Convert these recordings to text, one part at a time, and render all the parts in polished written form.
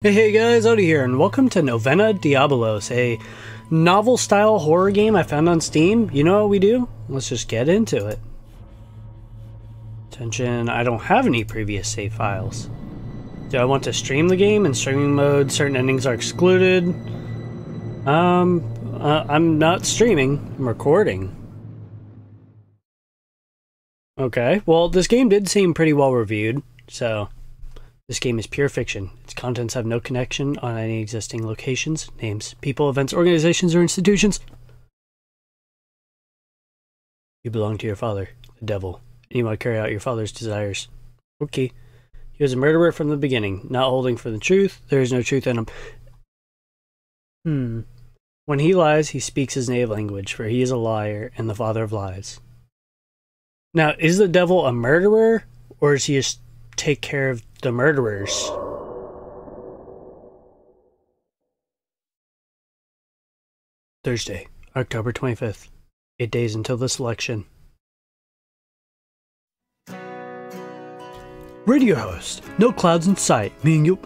Hey guys, Odie here, and welcome to Novena Diabolos, a novel-style horror game I found on Steam. You know what we do? Let's just get into it. Attention, I don't have any previous save files. Do I want to stream the game? In streaming mode, certain endings are excluded. I'm not streaming, I'm recording. Okay, well, this game did seem pretty well reviewed, so... This game is pure fiction. Its contents have no connection on any existing locations, names, people, events, organizations, or institutions. You belong to your father, the devil, and you might carry out your father's desires. Okay. He was a murderer from the beginning, not holding for the truth. There is no truth in him. When he lies, he speaks his native language, for he is a liar and the father of lies. Now, is the devil a murderer, or is he just take care of the murderers? Thursday, October 25th. 8 days until this election. Radio host. No clouds in sight, meaning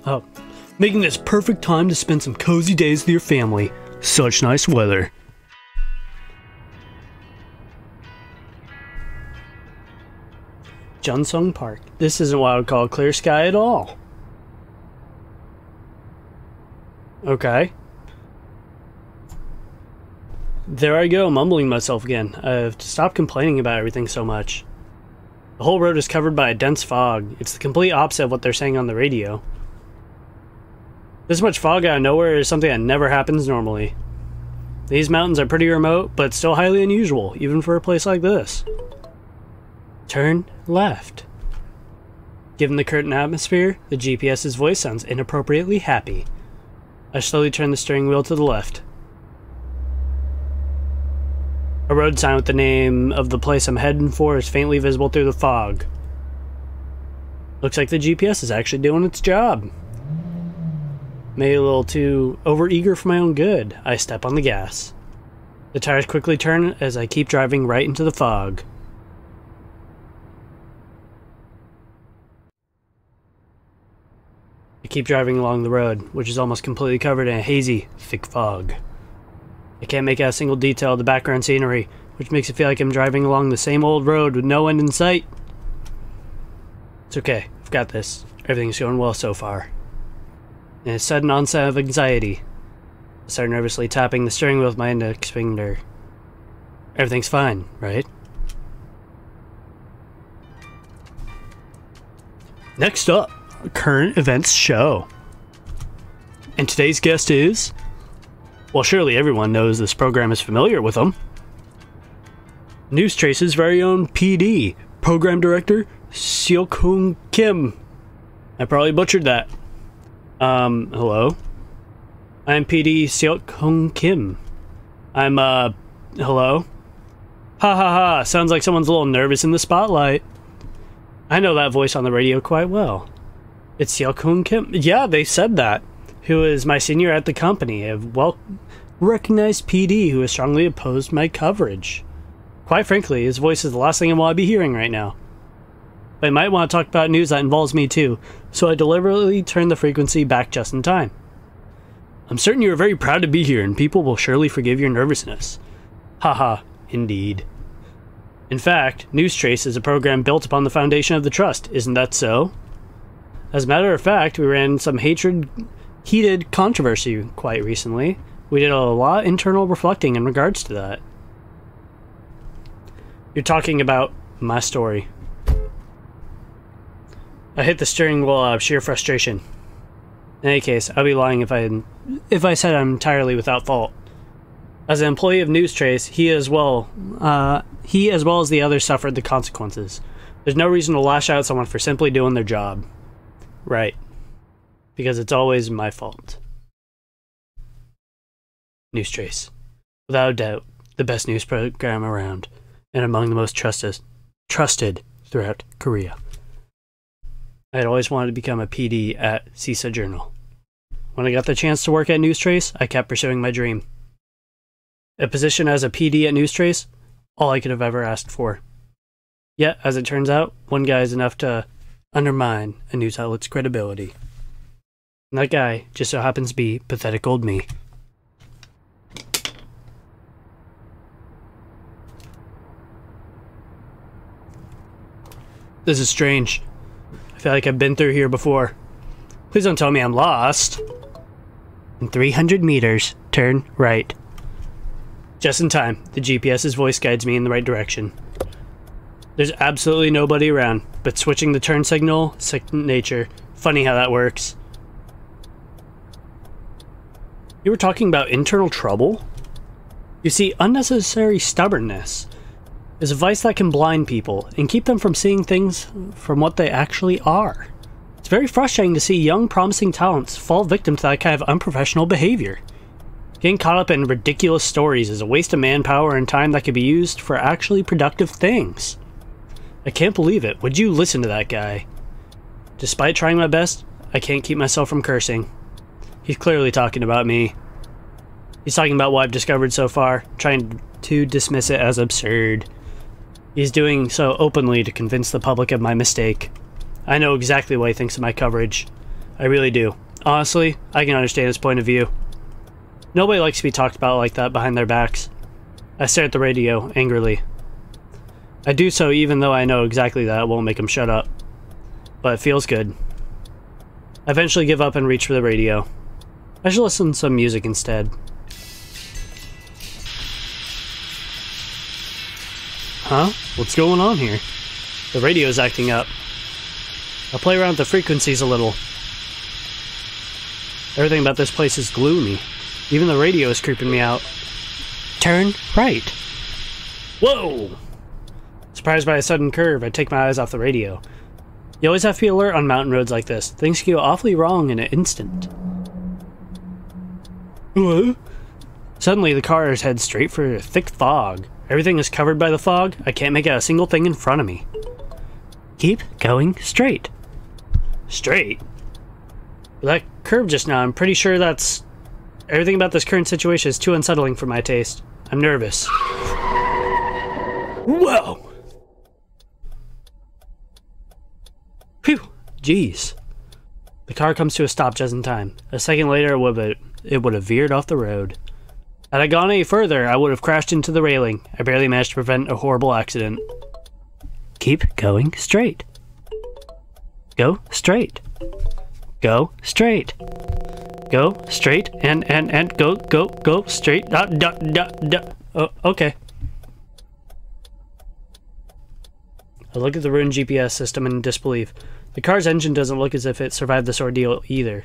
making this perfect time to spend some cozy days with your family. Such nice weather. Junsung Park. This isn't what I would call clear sky at all. Okay. There I go, mumbling myself again. I have to stop complaining about everything so much. The whole road is covered by a dense fog. It's the complete opposite of what they're saying on the radio. This much fog out of nowhere is something that never happens normally. These mountains are pretty remote, but still highly unusual, even for a place like this. Turn left. Given the current atmosphere, the GPS's voice sounds inappropriately happy. I slowly turn the steering wheel to the left. A road sign with the name of the place I'm heading for is faintly visible through the fog. Looks like the GPS is actually doing its job. Maybe a little too overeager for my own good. I step on the gas. The tires quickly turn as I keep driving right into the fog. I keep driving along the road, which is almost completely covered in a hazy, thick fog. I can't make out a single detail of the background scenery, which makes it feel like I'm driving along the same old road with no end in sight. It's okay, I've got this. Everything's going well so far. In a sudden onset of anxiety, I start nervously tapping the steering wheel with my index finger. Everything's fine, right? Next up, current events show. And today's guest is... well, surely everyone knows this program is familiar with them. News Trace's very own PD, Program Director Seok-hoon Kim. I probably butchered that. Hello? I'm PD Seok-hoon Kim. Hello? Ha ha ha, sounds like someone's a little nervous in the spotlight. I know that voice on the radio quite well. It's Seok-hoon Kim. Yeah, they said that. Who is my senior at the company, a well-recognized PD who has strongly opposed my coverage. Quite frankly, his voice is the last thing I want to be hearing right now. But I might want to talk about news that involves me too, so I deliberately turn the frequency back just in time. I'm certain you are very proud to be here, and people will surely forgive your nervousness. Haha, indeed. In fact, News Trace is a program built upon the foundation of the trust, isn't that so? As a matter of fact, we ran some heated controversy quite recently. We did a lot of internal reflecting in regards to that. You're talking about my story. I hit the steering wheel out of sheer frustration. In any case, I'd be lying if I said I'm entirely without fault. As an employee of News Trace, he as well as the others suffered the consequences. There's no reason to lash out at someone for simply doing their job. Right. Because it's always my fault. News Trace. Without a doubt, the best news program around, and among the most trusted throughout Korea. I had always wanted to become a PD at CISA Journal. When I got the chance to work at News Trace, I kept pursuing my dream. A position as a PD at News Trace, all I could have ever asked for. Yet, as it turns out, one guy is enough to undermine a news outlet's credibility. And that guy just so happens to be pathetic old me. This is strange. I feel like I've been through here before. Please don't tell me I'm lost. In 300 meters, turn right. Just in time, the GPS's voice guides me in the right direction. There's absolutely nobody around, but switching the turn signal, second nature. Funny how that works. You were talking about internal trouble? You see, unnecessary stubbornness is a vice that can blind people and keep them from seeing things from what they actually are. It's very frustrating to see young, promising talents fall victim to that kind of unprofessional behavior. Getting caught up in ridiculous stories is a waste of manpower and time that could be used for actually productive things. I can't believe it. Would you listen to that guy? Despite trying my best, I can't keep myself from cursing. He's clearly talking about me. He's talking about what I've discovered so far, trying to dismiss it as absurd. He's doing so openly to convince the public of my mistake. I know exactly what he thinks of my coverage. I really do. Honestly, I can understand his point of view. Nobody likes to be talked about like that behind their backs. I stare at the radio angrily. I do so even though I know exactly that it won't make him shut up. But it feels good. I eventually give up and reach for the radio. I should listen to some music instead. Huh? What's going on here? The radio's acting up. I'll play around with the frequencies a little. Everything about this place is gloomy. Even the radio is creeping me out. Turn right. Whoa! Surprised by a sudden curve, I take my eyes off the radio. You always have to be alert on mountain roads like this. Things can go awfully wrong in an instant. What? Suddenly, the car heads straight for thick fog. Everything is covered by the fog. I can't make out a single thing in front of me. Keep going straight. Straight? With that curve just now, I'm pretty sure that's... Everything about this current situation is too unsettling for my taste. I'm nervous. Whoa! Phew! Jeez. The car comes to a stop just in time. A second later, it would have veered off the road. Had I gone any further, I would have crashed into the railing. I barely managed to prevent a horrible accident. Keep going straight. Go straight. Go straight. Go straight and go straight. Oh, okay. I look at the ruined GPS system in disbelief. The car's engine doesn't look as if it survived this ordeal either.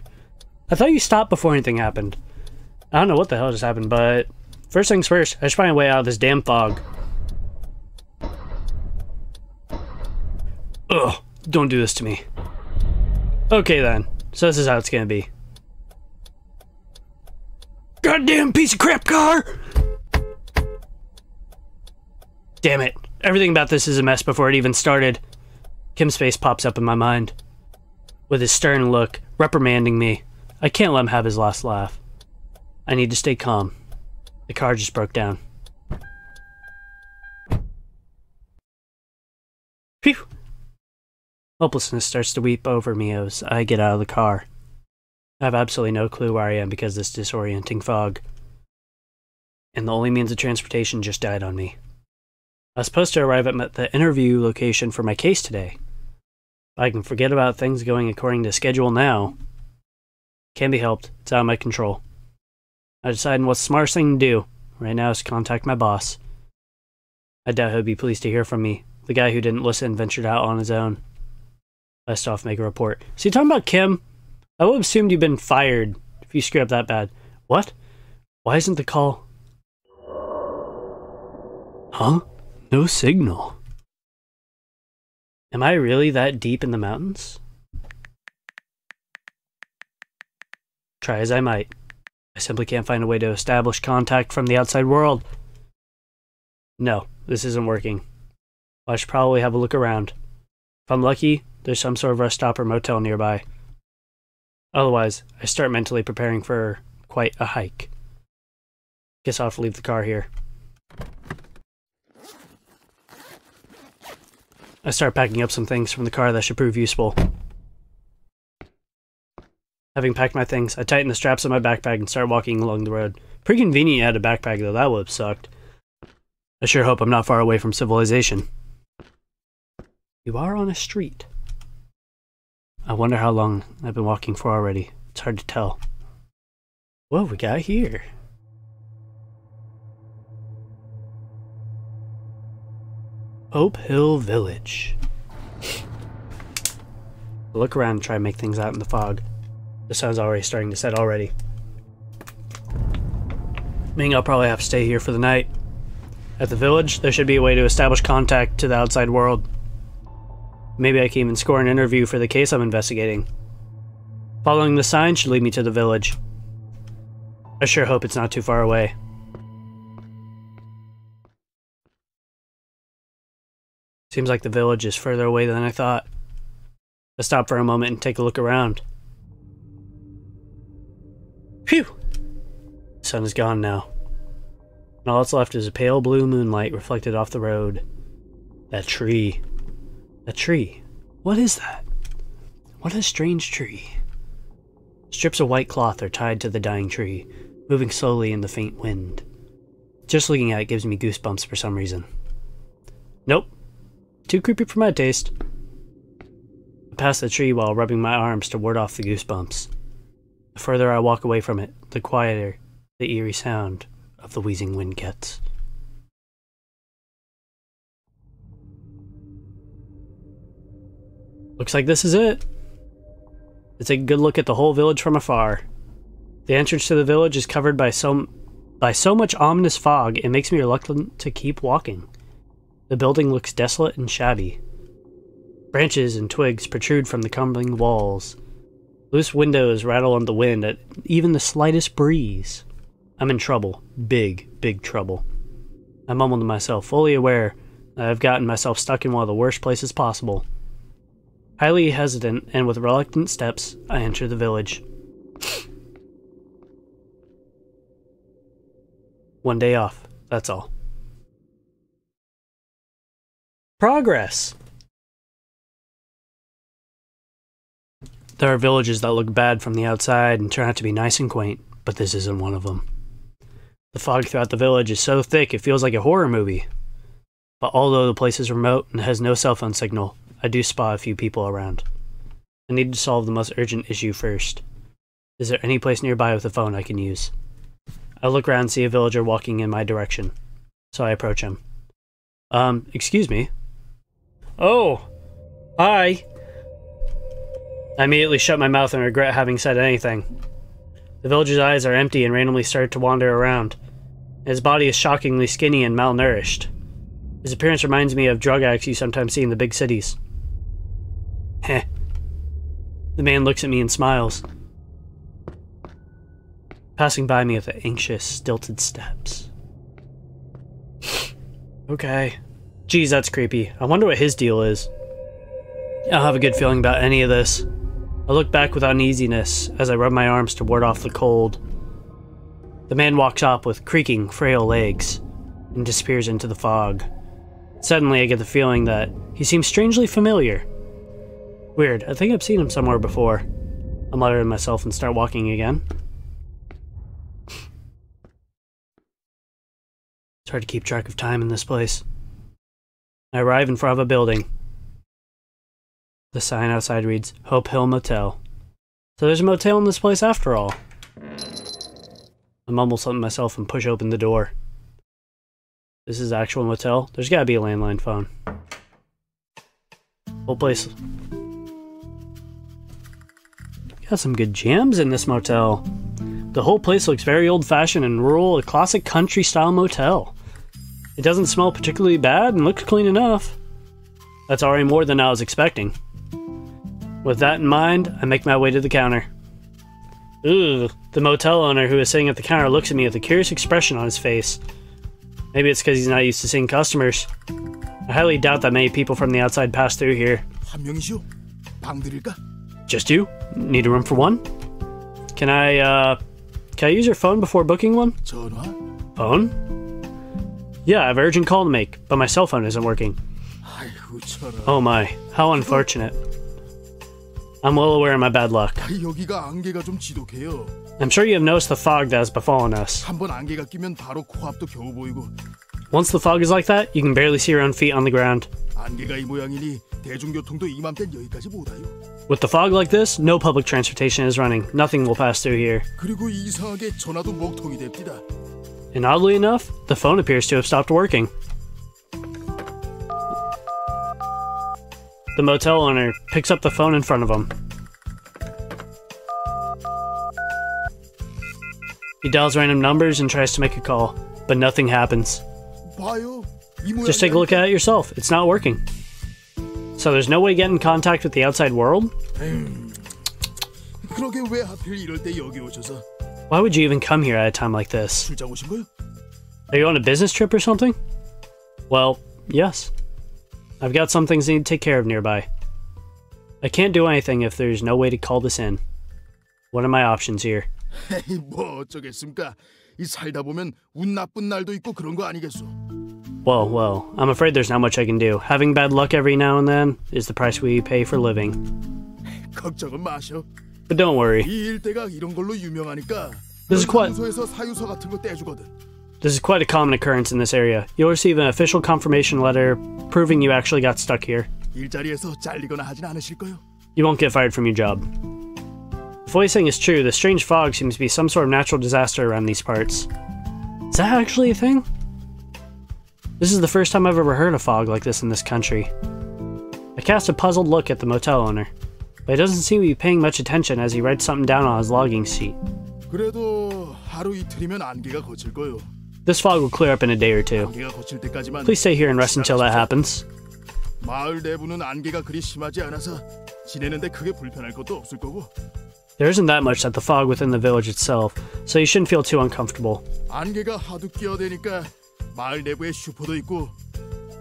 I thought you stopped before anything happened. I don't know what the hell just happened, but first things first, I should find a way out of this damn fog. Ugh, don't do this to me. Okay then, so this is how it's gonna be. Goddamn piece of crap car! Damn it, everything about this is a mess before it even started. Kim's face pops up in my mind. With his stern look, reprimanding me. I can't let him have his last laugh. I need to stay calm. The car just broke down. Phew! Hopelessness starts to weep over me as I get out of the car. I have absolutely no clue where I am because of this disorienting fog. And the only means of transportation just died on me. I was supposed to arrive at the interview location for my case today. But I can forget about things going according to schedule now. Can't be helped. It's out of my control. I'm deciding what's the smartest thing to do right now is to contact my boss. I doubt he'll be pleased to hear from me. The guy who didn't listen ventured out on his own. Best off make a report. So you talking about Kim? I would have assumed you've been fired if you screw up that bad. What? Why isn't the call... Huh? No signal. Am I really that deep in the mountains? Try as I might. I simply can't find a way to establish contact from the outside world. No, this isn't working. I should probably have a look around. If I'm lucky, there's some sort of rest stop or motel nearby. Otherwise, I start mentally preparing for quite a hike. Guess I'll have to leave the car here. I start packing up some things from the car that should prove useful. Having packed my things, I tighten the straps of my backpack and start walking along the road. Pretty convenient you had a backpack, though. That would have sucked. I sure hope I'm not far away from civilization. You are on a street. I wonder how long I've been walking for already. It's hard to tell. What have we got here? Hope Hill Village. I look around and try to make things out in the fog. The sun's already starting to set already. Meaning I'll probably have to stay here for the night. At the village, there should be a way to establish contact to the outside world. Maybe I can even score an interview for the case I'm investigating. Following the sign should lead me to the village. I sure hope it's not too far away. Seems like the village is further away than I thought. I stop for a moment and take a look around. Phew! The sun is gone now. And all that's left is a pale blue moonlight reflected off the road. That tree. That tree. What is that? What a strange tree. Strips of white cloth are tied to the dying tree, moving slowly in the faint wind. Just looking at it gives me goosebumps for some reason. Nope. Too creepy for my taste. I pass the tree while rubbing my arms to ward off the goosebumps. The further I walk away from it, the quieter the eerie sound of the wheezing wind gets. Looks like this is it. Let's take a good look at the whole village from afar. The entrance to the village is covered by so much ominous fog, it makes me reluctant to keep walking. The building looks desolate and shabby. Branches and twigs protrude from the crumbling walls. Loose windows rattle in the wind at even the slightest breeze. I'm in trouble. Big, big trouble. I mumble to myself, fully aware that I've gotten myself stuck in one of the worst places possible. Highly hesitant and with reluctant steps, I enter the village. One day off, that's all. Progress! There are villages that look bad from the outside and turn out to be nice and quaint, but this isn't one of them. The fog throughout the village is so thick it feels like a horror movie. But although the place is remote and has no cell phone signal, I do spot a few people around. I need to solve the most urgent issue first. Is there any place nearby with a phone I can use? I look around and see a villager walking in my direction, so I approach him. Excuse me? Oh! Hi! I immediately shut my mouth and regret having said anything. The villager's eyes are empty and randomly start to wander around. His body is shockingly skinny and malnourished. His appearance reminds me of drug addicts you sometimes see in the big cities. Heh. The man looks at me and smiles, passing by me with anxious, stilted steps. Okay. Geez, that's creepy. I wonder what his deal is. I don't have a good feeling about any of this. I look back with uneasiness as I rub my arms to ward off the cold. The man walks up with creaking, frail legs and disappears into the fog. Suddenly, I get the feeling that he seems strangely familiar. Weird, I think I've seen him somewhere before. I mutter to myself and start walking again. It's hard to keep track of time in this place. I arrive in front of a building. The sign outside reads, Hope Hill Motel. So there's a motel in this place after all. I mumble something to myself and push open the door. This is the actual motel? There's gotta be a landline phone. Whole place. Got some good jams in this motel. The whole place looks very old-fashioned and rural, a classic country-style motel. It doesn't smell particularly bad and looks clean enough. That's already more than I was expecting. With that in mind, I make my way to the counter. Ooh, the motel owner who is sitting at the counter looks at me with a curious expression on his face. Maybe it's because he's not used to seeing customers. I highly doubt that many people from the outside pass through here. Just you? Need a room for one? Can I use your phone before booking one? Phone? Yeah, I have an urgent call to make, but my cell phone isn't working. Oh my, how unfortunate. I'm well aware of my bad luck. 여기가 안개가 좀 지독해요. I'm sure you have noticed the fog that has befallen us. 한번 안개가 끼면 바로 코앞도 겨우 보이고. Once the fog is like that, you can barely see your own feet on the ground. 안개가 이 모양이니 대중교통도 이맘땐 여기까지 못 와요. With the fog like this, no public transportation is running. Nothing will pass through here. 그리고 이상하게 전화도 먹통이 됩니다. And oddly enough, the phone appears to have stopped working. The motel owner picks up the phone in front of him. He dials random numbers and tries to make a call, but nothing happens. 봐요. Just take a look at it yourself. It's not working. So there's no way to get in contact with the outside world? 그러게 왜 하필 이럴 때 여기 오셔서? Why would you even come here at a time like this? 출장 오신 거요? Are you on a business trip or something? Well, yes. I've got some things I need to take care of nearby. I can't do anything if there's no way to call this in. What are my options here? 뭐 어쩌겠습니까? 이 살다 보면 운 나쁜 날도 있고 그런 거 아니겠소? Well, I'm afraid there's not much I can do. Having bad luck every now and then is the price we pay for living. 걱정은 마셔. But don't worry. 이 일대가 이런 걸로 유명하니까. This is quite 사유서 같은 거 떼주거든. This is quite a common occurrence in this area. You'll receive an official confirmation letter proving you actually got stuck here. 일자리에서 잘리거나 하진 않으실 거요? You won't get fired from your job. If what he's saying is true, the strange fog seems to be some sort of natural disaster around these parts. Is that actually a thing? This is the first time I've ever heard of fog like this in this country. I cast a puzzled look at the motel owner, but he doesn't seem to be paying much attention as he writes something down on his logging sheet. 그래도 하루 이틀이면 안개가 거칠 거요. This fog will clear up in a day or two. 안개가 거칠 때까지만. Please stay here and rest until that happens. 마을 내부는 안개가 그리 심하지 않아서 지내는데 크게 불편할 것도 없을 거고. There isn't that much at the fog within the village itself, so you shouldn't feel too uncomfortable. 안개가 하도 끼어대니까 마을 내부에 슈퍼도 있고.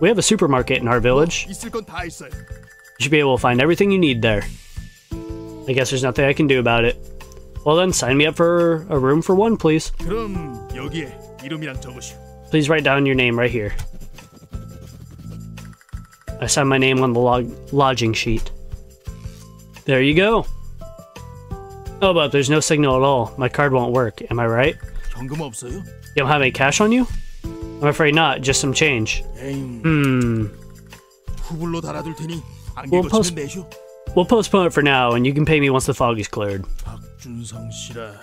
We have a supermarket in our village. 있을 건 다 있어요. You should be able to find everything you need there. I guess there's nothing I can do about it. Well then, sign me up for a room for one, please. 그럼 여기에 이름이랑 적으시오. Please write down your name right here. I sign my name on the lodging sheet. There you go. Oh, but there's no signal at all. My card won't work. Am I right? 현금 없어요? You don't have any cash on you? I'm afraid not. Just some change. 후불로 달아둘 테니 안개 거치면 내쇼. We'll postpone it for now, and you can pay me once the fog is cleared. 박준성 씨라.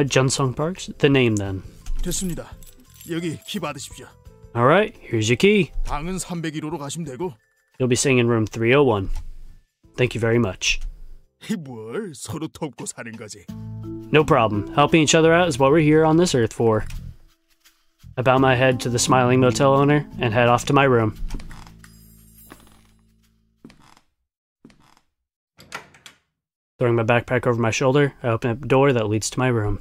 Junsung Parks? The name, then. 됐습니다. 여기 키 받으십시오. Alright, here's your key. 방은 301호로 가시면 되고. You'll be staying in room 301. Thank you very much. 뭘 서로 돕고 사는 거지. No problem. Helping each other out is what we're here on this earth for. I bow my head to the smiling motel owner and head off to my room. Throwing my backpack over my shoulder, I open up a door that leads to my room.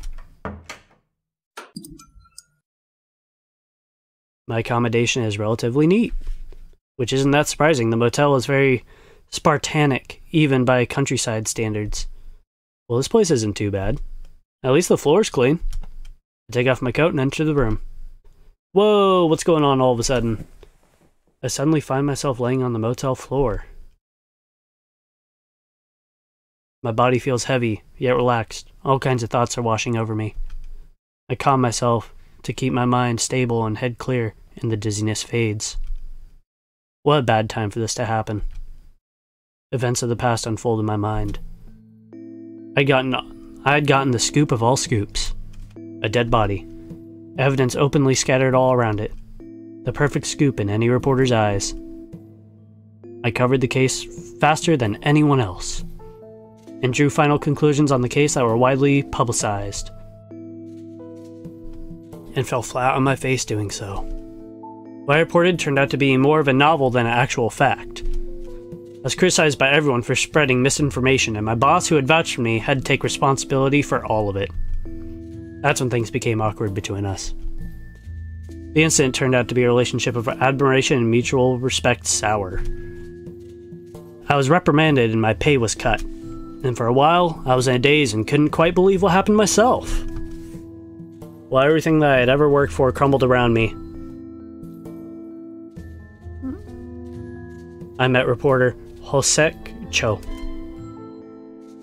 My accommodation is relatively neat, which isn't that surprising. The motel is very Spartanic, even by countryside standards. Well, this place isn't too bad. At least the floor's clean. I take off my coat and enter the room. Whoa, what's going on all of a sudden? I suddenly find myself laying on the motel floor. My body feels heavy, yet relaxed. All kinds of thoughts are washing over me. I calm myself to keep my mind stable and head clear, and the dizziness fades. What a bad time for this to happen. Events of the past unfold in my mind. I had gotten the scoop of all scoops. A dead body. Evidence openly scattered all around it. The perfect scoop in any reporter's eyes. I covered the case faster than anyone else, and drew final conclusions on the case that were widely publicized, and fell flat on my face doing so. What I reported turned out to be more of a novel than an actual fact. I was criticized by everyone for spreading misinformation, and my boss, who had vouched for me, had to take responsibility for all of it. That's when things became awkward between us. The incident turned out to be a relationship of admiration and mutual respect sour. I was reprimanded and my pay was cut, and for a while, I was in a daze and couldn't quite believe what happened myself. While everything that I had ever worked for crumbled around me, I met reporter Josek Cho.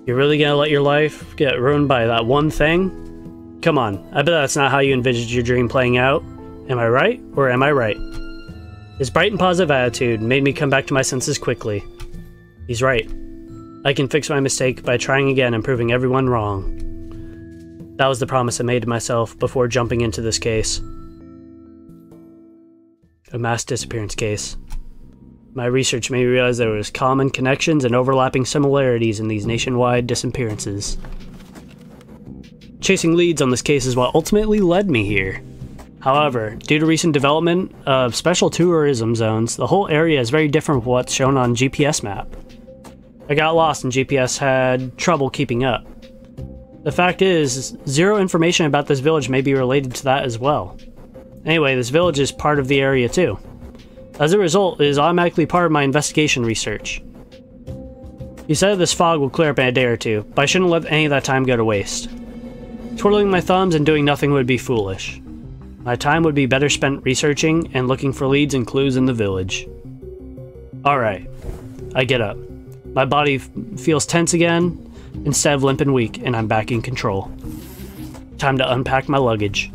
You're really gonna let your life get ruined by that one thing? Come on, I bet that's not how you envisioned your dream playing out. Am I right, or am I right? His bright and positive attitude made me come back to my senses quickly. He's right. I can fix my mistake by trying again and proving everyone wrong. That was the promise I made to myself before jumping into this case. A mass disappearance case. My research made me realize there was common connections and overlapping similarities in these nationwide disappearances. Chasing leads on this case is what ultimately led me here. However, due to recent development of special tourism zones, the whole area is very different from what's shown on GPS map. I got lost and GPS had trouble keeping up. The fact is, zero information about this village may be related to that as well. Anyway, this village is part of the area too. As a result, it is automatically part of my investigation research. You said this fog will clear up in a day or two, but I shouldn't let any of that time go to waste. Twiddling my thumbs and doing nothing would be foolish. My time would be better spent researching and looking for leads and clues in the village. Alright, I get up. My body feels tense again, instead of limp and weak, and I'm back in control. Time to unpack my luggage.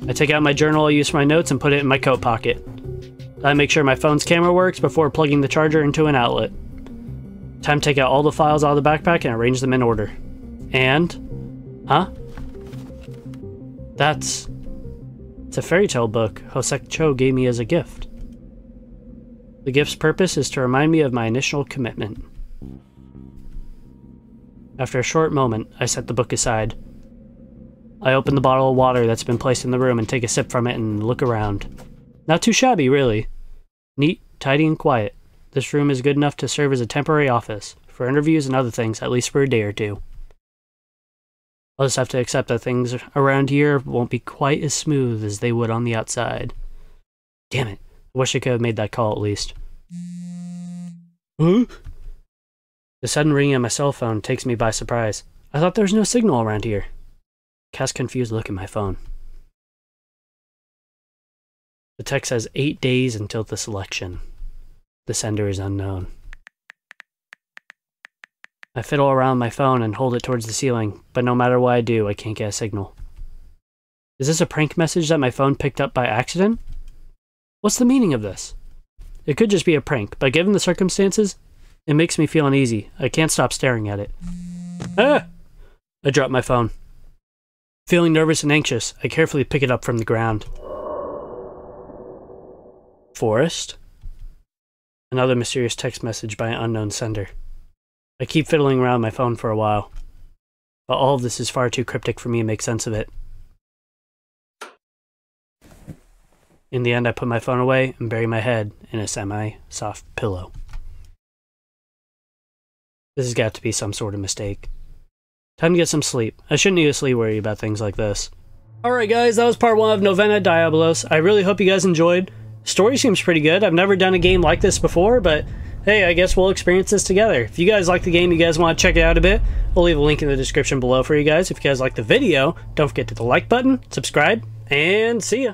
I take out my journal I use for my notes and put it in my coat pocket. I make sure my phone's camera works before plugging the charger into an outlet. Time to take out all the files out of the backpack and arrange them in order. And... huh? It's a fairy tale book Hosek Cho gave me as a gift. The gift's purpose is to remind me of my initial commitment. After a short moment, I set the book aside. I open the bottle of water that's been placed in the room and take a sip from it and look around. Not too shabby, really. Neat, tidy, and quiet. This room is good enough to serve as a temporary office, for interviews and other things, at least for a day or two. I'll just have to accept that things around here won't be quite as smooth as they would on the outside. Damn it. I wish I could have made that call at least. Huh? The sudden ringing on my cell phone takes me by surprise. I thought there was no signal around here. Cast a confused look at my phone. The text says 8 days until the selection. The sender is unknown. I fiddle around my phone and hold it towards the ceiling, but no matter what I do, I can't get a signal. Is this a prank message that my phone picked up by accident? What's the meaning of this? It could just be a prank, but given the circumstances, it makes me feel uneasy. I can't stop staring at it. Ah! I drop my phone. Feeling nervous and anxious, I carefully pick it up from the ground. Forest? Another mysterious text message by an unknown sender. I keep fiddling around my phone for a while, but all of this is far too cryptic for me to make sense of it. In the end, I put my phone away and bury my head in a semi-soft pillow. This has got to be some sort of mistake. Time to get some sleep. I shouldn't needlessly worry about things like this. Alright guys, that was part 1 of Novena Diabolos. I really hope you guys enjoyed. Story seems pretty good. I've never done a game like this before, but hey, I guess we'll experience this together. If you guys like the game, you guys want to check it out a bit, I'll leave a link in the description below for you guys. If you guys like the video, don't forget to hit the like button, subscribe, and see ya!